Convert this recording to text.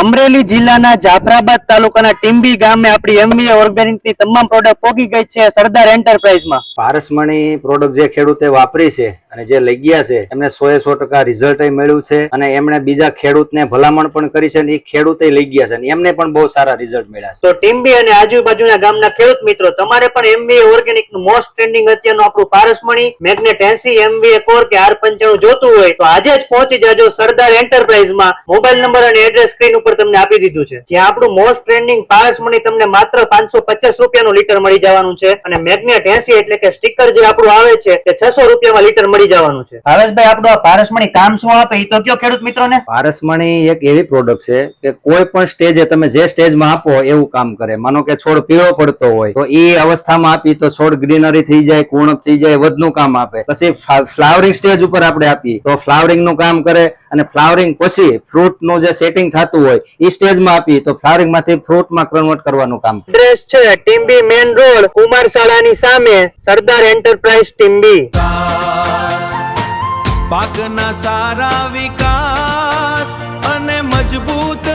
અમરેલી જિલ્લાના જાફરાબાદ તાલુકાના ટીંબી ગામે આપણી એમવીએ ઓર્ગેનિકની તમામ પ્રોડક્ટ પહોંચી ગઈ છે સરદાર એન્ટરપ્રાઇઝમાં. પારસમણી પ્રોડક્ટ જે ખેડૂતે વાપરી છે અને જે લઈ ગયા છે એમને 100% રિઝલ્ટ મળ્યું છે અને એમણે બીજા ખેડૂતને ભલામણ પણ કરી છે અને એ ખેડૂતે લઈ ગયા છે અને એમને પણ બહુ સારા રિઝલ્ટ મળ્યા છે. તો ટીંબી અને આજુબાજુના ગામના ખેડૂત મિત્રો, તમારે પણ એમવીએ ઓર્ગેનિકનું મોસ્ટ ટ્રેન્ડિંગ અત્યારનું આપણું પારસમણી મેગ્નેટ 80 એમવીએ કોર કે R95 જોતું હોય તો આજે જ પહોંચી જાજો સરદાર એન્ટરપ્રાઇઝમાં. મોબાઈલ નંબર અને એડ્રેસ સ્ક્રીન ઉપર તમને આપી દીધું છે. જ્યાં આપણું મોસ્ટ ટ્રેન્ડિંગ પારસમણી તમને માત્ર 550 રૂપિયાનું લીટર મળી જવાનું છે અને મેગ્નેટ 80 એટલે કે સ્ટીકર જે આપણું આવે છે તે 600 રૂપિયામાં લીટર મળી જવાનું છે. ભાવેશભાઈ, આપણું આ પારસમણી કામ શું આપે એ તો કયો ખેડૂત મિત્રોને. પારસમણી એક એવી પ્રોડક્ટ છે કે કોઈ પણ સ્ટેજે તમે જે સ્ટેજમાં આપો એવું કામ કરે. માનો કે છોડ પીળો પડતો હોય તો એ અવસ્થામાં આપી તો છોડ ગ્રીનરી થઈ જાય, કુણપ થઈ જાય, વધનું કામ આપે. પછી ફ્લાવરિંગ સ્ટેજ ઉપર આપણે આપીએ તો ફ્લાવરિંગ નું કામ કરે અને ફ્લાવરિંગ પછી ફ્રૂટ નું જે સેટિંગ થતું હોય એ સ્ટેજમાં આપીએ તો ફ્લાવરિંગ માંથી ફ્રૂટમાં કન્વર્ટ કરવાનું કામ. એડ્રેસ છે ટીંબી મેન રોડ, કુમાર શાળાની સામે, સરદાર એન્ટરપ્રાઇઝ ટીંબી. પાકના સારા વિકાસ અને મજબૂત